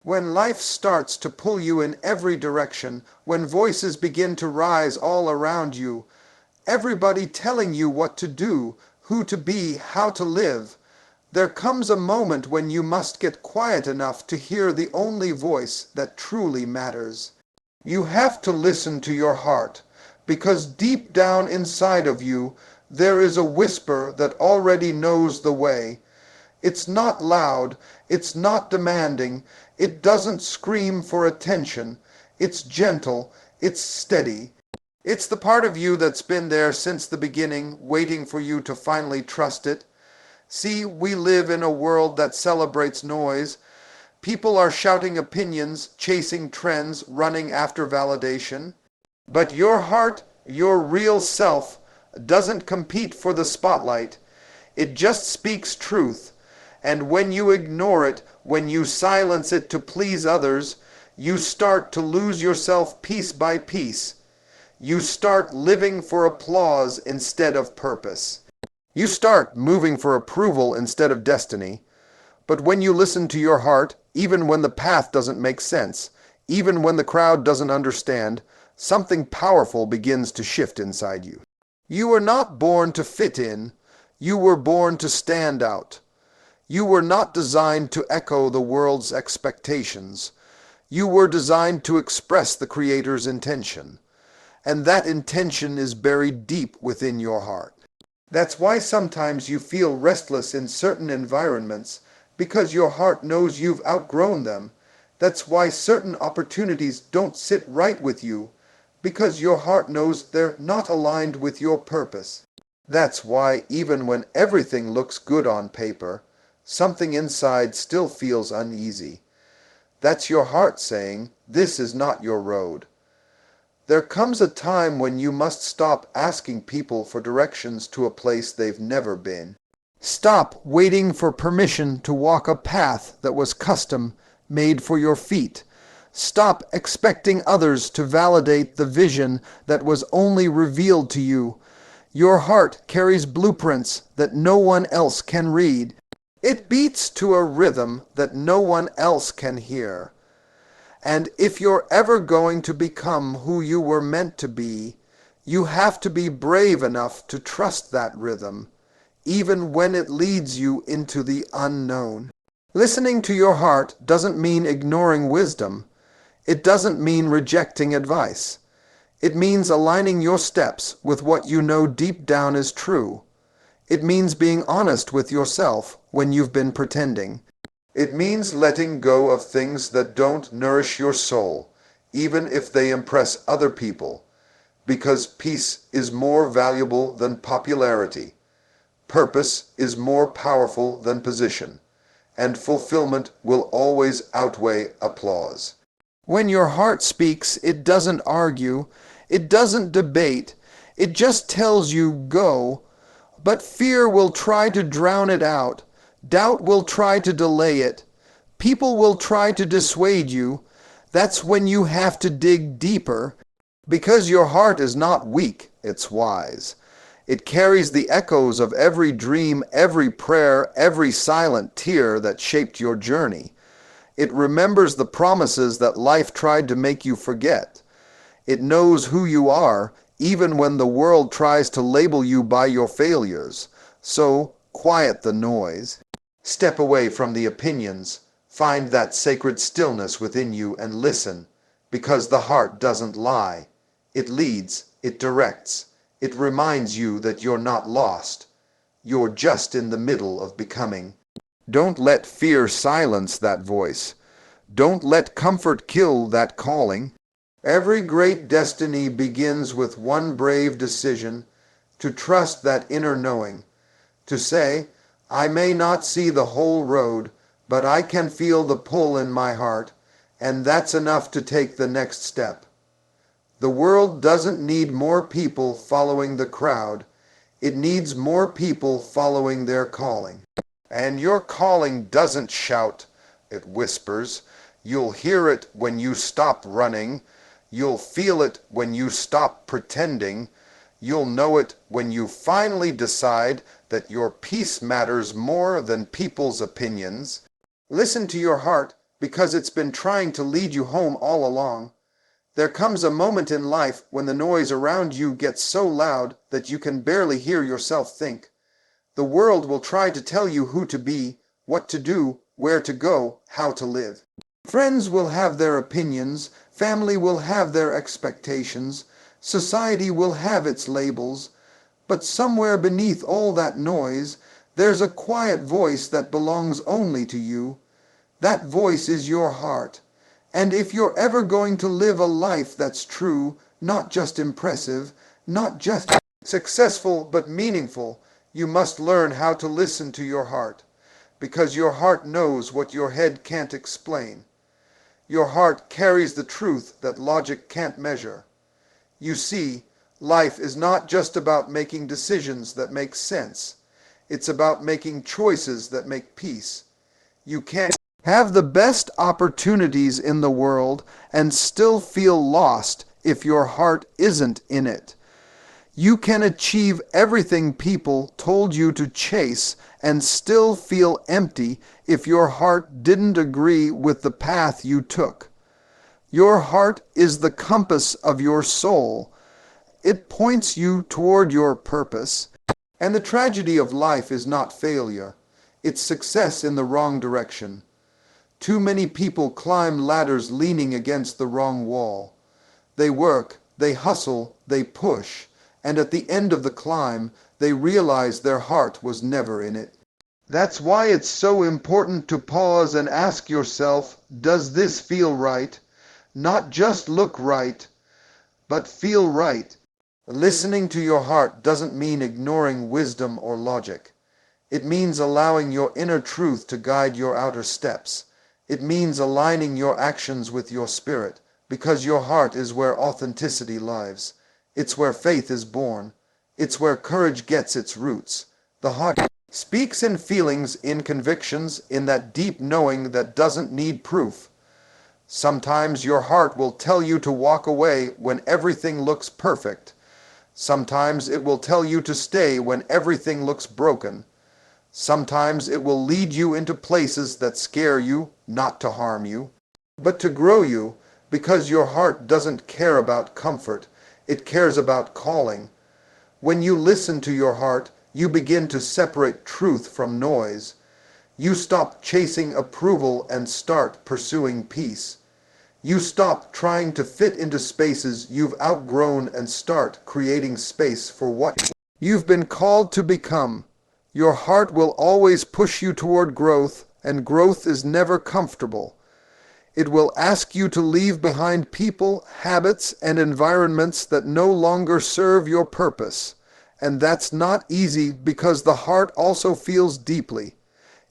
When life starts to pull you in every direction, when voices begin to rise all around you, everybody telling you what to do, who to be, how to live, there comes a moment when you must get quiet enough to hear the only voice that truly matters. You have to listen to your heart, because deep down inside of you there is a whisper that already knows the way. It's not loud, it's not demanding, it doesn't scream for attention. It's gentle, it's steady. It's the part of you that's been there since the beginning, waiting for you to finally trust it. See, we live in a world that celebrates noise. People are shouting opinions, chasing trends, running after validation. But your heart, your real self, doesn't compete for the spotlight. It just speaks truth. And when you ignore it, when you silence it to please others, you start to lose yourself piece by piece. You start living for applause instead of purpose. You start moving for approval instead of destiny. But when you listen to your heart, even when the path doesn't make sense, even when the crowd doesn't understand, something powerful begins to shift inside you. You were not born to fit in. You were born to stand out. You were not designed to echo the world's expectations. You were designed to express the Creator's intention. And that intention is buried deep within your heart. That's why sometimes you feel restless in certain environments, because your heart knows you've outgrown them. That's why certain opportunities don't sit right with you, because your heart knows they're not aligned with your purpose. That's why even when everything looks good on paper, something inside still feels uneasy. That's your heart saying, this is not your road. There comes a time when you must stop asking people for directions to a place they've never been. Stop waiting for permission to walk a path that was custom made for your feet. Stop expecting others to validate the vision that was only revealed to you. Your heart carries blueprints that no one else can read. It beats to a rhythm that no one else can hear. And if you're ever going to become who you were meant to be, you have to be brave enough to trust that rhythm, even when it leads you into the unknown. Listening to your heart doesn't mean ignoring wisdom. It doesn't mean rejecting advice. It means aligning your steps with what you know deep down is true. It means being honest with yourself when you've been pretending. It means letting go of things that don't nourish your soul, even if they impress other people, because peace is more valuable than popularity. Purpose is more powerful than position, and fulfillment will always outweigh applause. When your heart speaks, it doesn't argue, it doesn't debate, it just tells you go. But fear will try to drown it out. Doubt will try to delay it. People will try to dissuade you. That's when you have to dig deeper, because your heart is not weak, it's wise. It carries the echoes of every dream, every prayer, every silent tear that shaped your journey. It remembers the promises that life tried to make you forget. It knows who you are, even when the world tries to label you by your failures. So, quiet the noise. Step away from the opinions. Find that sacred stillness within you and listen, because the heart doesn't lie. It leads, it directs, it reminds you that you're not lost. You're just in the middle of becoming. Don't let fear silence that voice. Don't let comfort kill that calling. Every great destiny begins with one brave decision to trust that inner knowing, to say, I may not see the whole road, but I can feel the pull in my heart, and that's enough to take the next step. The world doesn't need more people following the crowd. It needs more people following their calling. And your calling doesn't shout, it whispers. You'll hear it when you stop running. You'll feel it when you stop pretending. You'll know it when you finally decide that your peace matters more than people's opinions. Listen to your heart because it's been trying to lead you home all along. There comes a moment in life when the noise around you gets so loud that you can barely hear yourself think. The world will try to tell you who to be, what to do, where to go, how to live. Friends will have their opinions, family will have their expectations, society will have its labels, but somewhere beneath all that noise, there's a quiet voice that belongs only to you. That voice is your heart. And if you're ever going to live a life that's true, not just impressive, not just successful, but meaningful, you must learn how to listen to your heart, because your heart knows what your head can't explain. Your heart carries the truth that logic can't measure. You see, life is not just about making decisions that make sense. It's about making choices that make peace. You can't have the best opportunities in the world and still feel lost if your heart isn't in it. You can achieve everything people told you to chase and still feel empty if your heart didn't agree with the path you took. Your heart is the compass of your soul. It points you toward your purpose. And the tragedy of life is not failure. It's success in the wrong direction. Too many people climb ladders leaning against the wrong wall. They work, they hustle, they push, and at the end of the climb, they realize their heart was never in it. That's why it's so important to pause and ask yourself, does this feel right? Not just look right, but feel right. Listening to your heart doesn't mean ignoring wisdom or logic. It means allowing your inner truth to guide your outer steps. It means aligning your actions with your spirit, because your heart is where authenticity lives. It's where faith is born. It's where courage gets its roots. The heart speaks in feelings, in convictions, in that deep knowing that doesn't need proof. Sometimes your heart will tell you to walk away when everything looks perfect. Sometimes it will tell you to stay when everything looks broken. Sometimes it will lead you into places that scare you, not to harm you, but to grow you, because your heart doesn't care about comfort. It cares about calling. When you listen to your heart, you begin to separate truth from noise. You stop chasing approval and start pursuing peace. You stop trying to fit into spaces you've outgrown and start creating space for what you've been called to become. Your heart will always push you toward growth, and growth is never comfortable. It will ask you to leave behind people, habits, and environments that no longer serve your purpose. And that's not easy because the heart also feels deeply.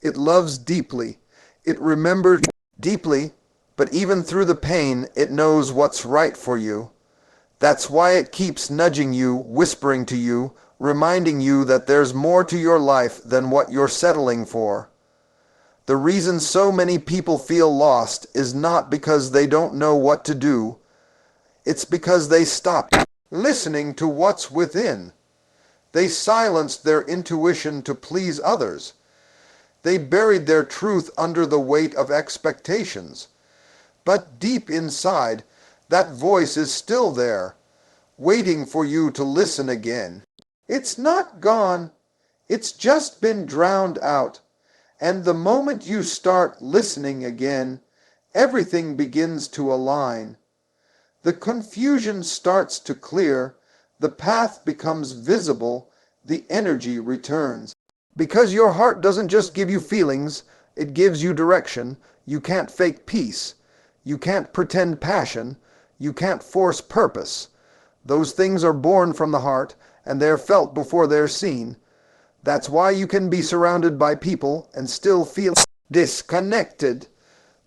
It loves deeply. It remembers deeply, but even through the pain, it knows what's right for you. That's why it keeps nudging you, whispering to you, reminding you that there's more to your life than what you're settling for. The reason so many people feel lost is not because they don't know what to do. It's because they stopped listening to what's within. They silenced their intuition to please others. They buried their truth under the weight of expectations. But deep inside, that voice is still there, waiting for you to listen again. It's not gone. It's just been drowned out. And the moment you start listening again, everything begins to align. The confusion starts to clear, the path becomes visible, the energy returns. Because your heart doesn't just give you feelings, it gives you direction. You can't fake peace. You can't pretend passion. You can't force purpose. Those things are born from the heart, and they're felt before they're seen. That's why you can be surrounded by people and still feel disconnected,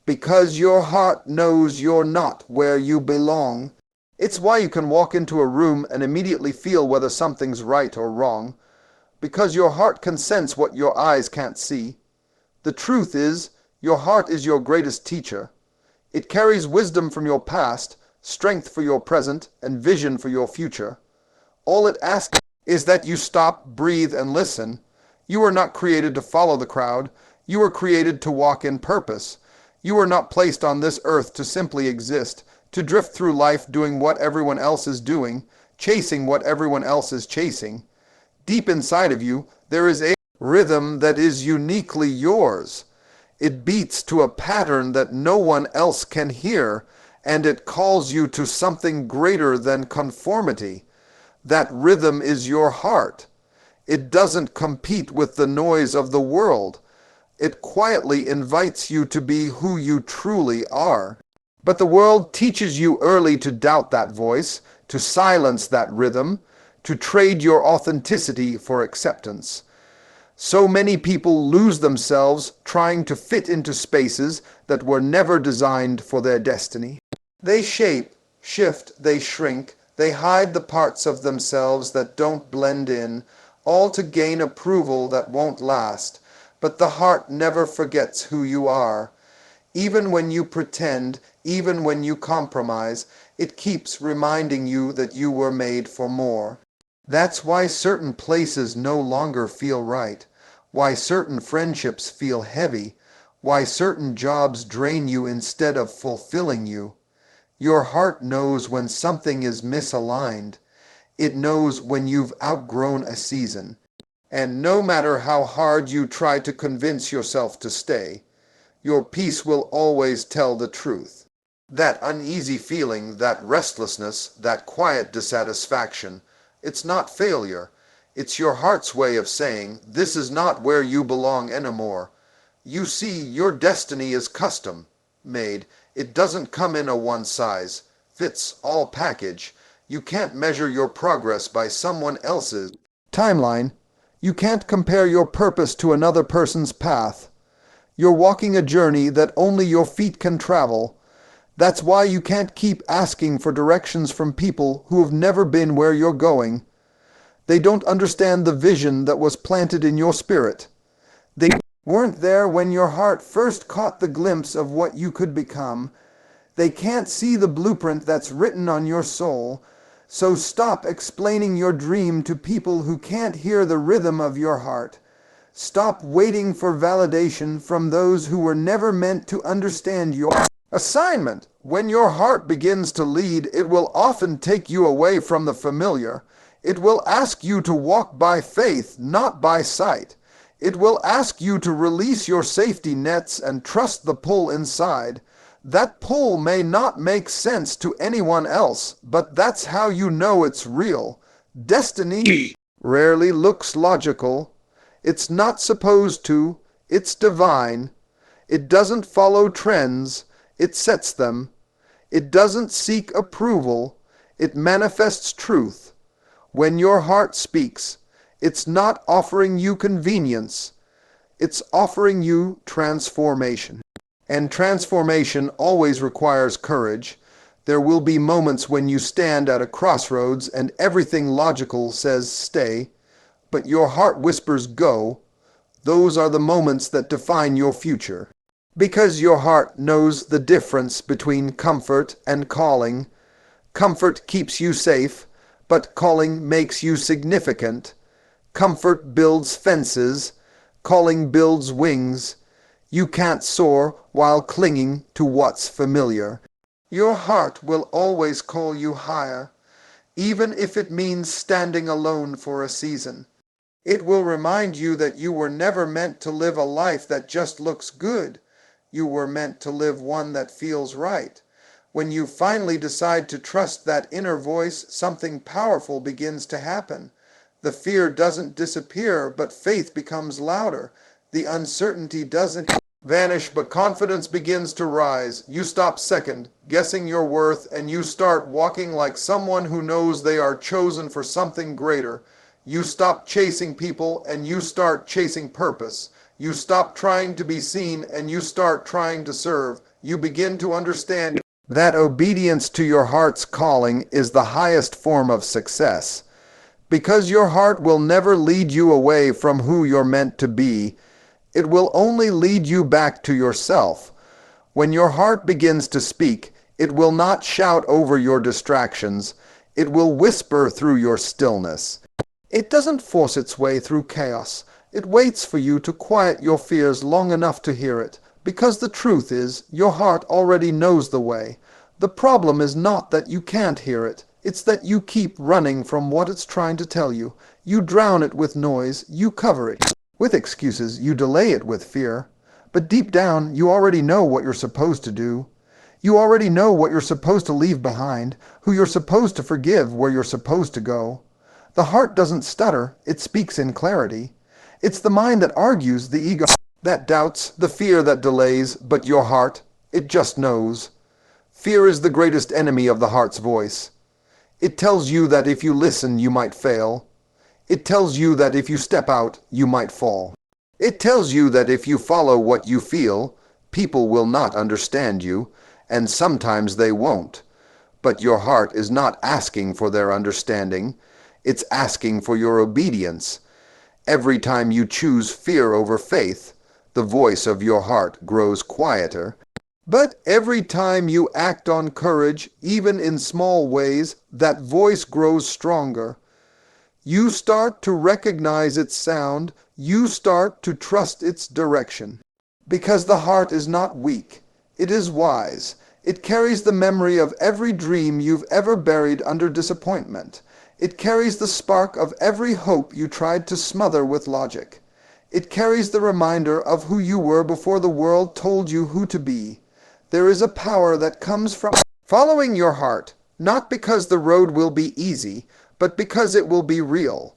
because your heart knows you're not where you belong. It's why you can walk into a room and immediately feel whether something's right or wrong, because your heart can sense what your eyes can't see. The truth is, your heart is your greatest teacher. It carries wisdom from your past, strength for your present, and vision for your future. All it asks is that you stop, breathe, and listen. You were not created to follow the crowd. You were created to walk in purpose. You are not placed on this earth to simply exist, to drift through life doing what everyone else is doing, chasing what everyone else is chasing. Deep inside of you, there is a rhythm that is uniquely yours. It beats to a pattern that no one else can hear, and it calls you to something greater than conformity. That rhythm is your heart. It doesn't compete with the noise of the world. It quietly invites you to be who you truly are. But the world teaches you early to doubt that voice, to silence that rhythm, to trade your authenticity for acceptance. So many people lose themselves trying to fit into spaces that were never designed for their destiny. They shape, shift, they shrink, they hide the parts of themselves that don't blend in, all to gain approval that won't last. But the heart never forgets who you are. Even when you pretend, even when you compromise, it keeps reminding you that you were made for more. That's why certain places no longer feel right, why certain friendships feel heavy, why certain jobs drain you instead of fulfilling you. Your heart knows when something is misaligned. It knows when you've outgrown a season. And no matter how hard you try to convince yourself to stay, your peace will always tell the truth. That uneasy feeling, that restlessness, that quiet dissatisfaction, it's not failure. It's your heart's way of saying, this is not where you belong anymore. You see, your destiny is custom made. It doesn't come in a one-size-fits-all package. You can't measure your progress by someone else's timeline. You can't compare your purpose to another person's path. You're walking a journey that only your feet can travel. That's why you can't keep asking for directions from people who have never been where you're going. They don't understand the vision that was planted in your spirit. They weren't there when your heart first caught the glimpse of what you could become. They can't see the blueprint that's written on your soul. So stop explaining your dream to people who can't hear the rhythm of your heart. Stop waiting for validation from those who were never meant to understand your assignment. When your heart begins to lead, it will often take you away from the familiar. It will ask you to walk by faith, not by sight. It will ask you to release your safety nets and trust the pull inside. That pull may not make sense to anyone else, but that's how you know it's real. Destiny rarely looks logical. It's not supposed to. It's divine. It doesn't follow trends. It sets them. It doesn't seek approval. It manifests truth. When your heart speaks, it's not offering you convenience. It's offering you transformation. And transformation always requires courage. There will be moments when you stand at a crossroads and everything logical says stay, but your heart whispers go. Those are the moments that define your future. Because your heart knows the difference between comfort and calling. Comfort keeps you safe, but calling makes you significant. Comfort builds fences. Calling builds wings. You can't soar while clinging to what's familiar. Your heart will always call you higher, even if it means standing alone for a season. It will remind you that you were never meant to live a life that just looks good. You were meant to live one that feels right. When you finally decide to trust that inner voice, something powerful begins to happen. The fear doesn't disappear, but faith becomes louder. The uncertainty doesn't vanish, but confidence begins to rise. You stop second, guessing your worth, and you start walking like someone who knows they are chosen for something greater. You stop chasing people, and you start chasing purpose. You stop trying to be seen, and you start trying to serve. You begin to understand that obedience to your heart's calling is the highest form of success. Because your heart will never lead you away from who you're meant to be. It will only lead you back to yourself. When your heart begins to speak, it will not shout over your distractions. It will whisper through your stillness. It doesn't force its way through chaos. It waits for you to quiet your fears long enough to hear it. Because the truth is, your heart already knows the way. The problem is not that you can't hear it. It's that you keep running from what it's trying to tell you. You drown it with noise. You cover it with excuses. You delay it with fear. But deep down, you already know what you're supposed to do. You already know what you're supposed to leave behind, who you're supposed to forgive, where you're supposed to go. The heart doesn't stutter. It speaks in clarity. It's the mind that argues, the ego that doubts, the fear that delays, but your heart, it just knows. Fear is the greatest enemy of the heart's voice. It tells you that if you listen, you might fail. It tells you that if you step out, you might fall. It tells you that if you follow what you feel, people will not understand you, and sometimes they won't. But your heart is not asking for their understanding. It's asking for your obedience. Every time you choose fear over faith, the voice of your heart grows quieter. But every time you act on courage, even in small ways, that voice grows stronger. You start to recognize its sound. You start to trust its direction. Because the heart is not weak. It is wise. It carries the memory of every dream you've ever buried under disappointment. It carries the spark of every hope you tried to smother with logic. It carries the reminder of who you were before the world told you who to be. There is a power that comes from following your heart, not because the road will be easy, but because it will be real.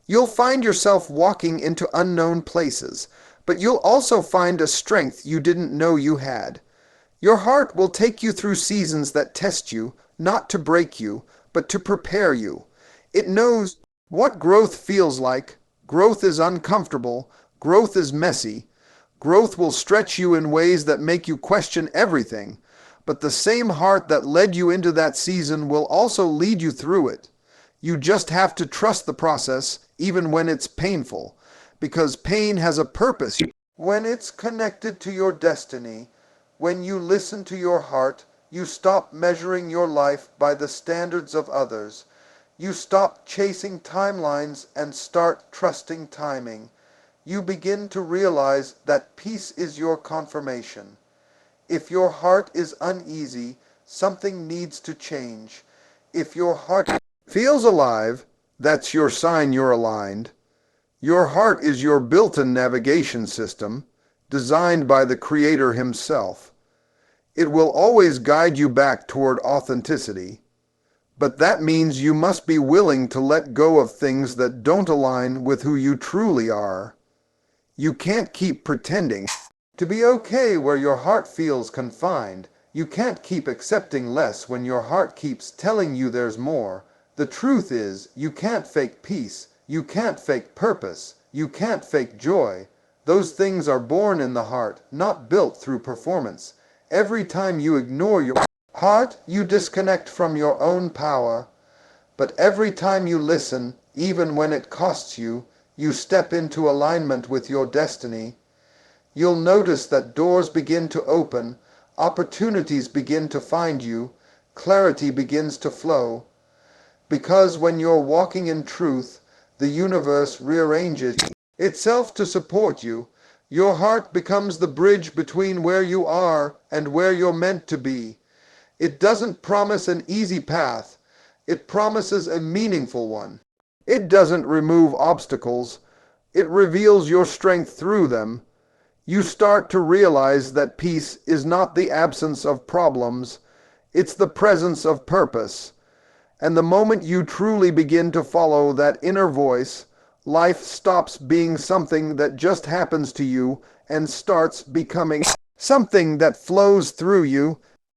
You'll find yourself walking into unknown places, but you'll also find a strength you didn't know you had. Your heart will take you through seasons that test you, not to break you, but to prepare you. It knows what growth feels like. Growth is uncomfortable. Growth is messy. Growth will stretch you in ways that make you question everything. But the same heart that led you into that season will also lead you through it. You just have to trust the process, even when it's painful, because pain has a purpose. When it's connected to your destiny, when you listen to your heart, you stop measuring your life by the standards of others. You stop chasing timelines and start trusting timing. You begin to realize that peace is your confirmation. If your heart is uneasy, something needs to change. If your heart feels alive, that's your sign you're aligned. Your heart is your built-in navigation system, designed by the Creator Himself. It will always guide you back toward authenticity. But that means you must be willing to let go of things that don't align with who you truly are. You can't keep pretending to be okay where your heart feels confined. You can't keep accepting less when your heart keeps telling you there's more. The truth is, you can't fake peace. You can't fake purpose. You can't fake joy. Those things are born in the heart, not built through performance. Every time you ignore your heart, you disconnect from your own power. But every time you listen, even when it costs you, you step into alignment with your destiny. You'll notice that doors begin to open, opportunities begin to find you, clarity begins to flow. Because when you're walking in truth, the universe rearranges itself to support you. Your heart becomes the bridge between where you are and where you're meant to be. It doesn't promise an easy path. It promises a meaningful one. It doesn't remove obstacles. It reveals your strength through them. You start to realize that peace is not the absence of problems. It's the presence of purpose. And the moment you truly begin to follow that inner voice, life stops being something that just happens to you and starts becoming something that flows through you.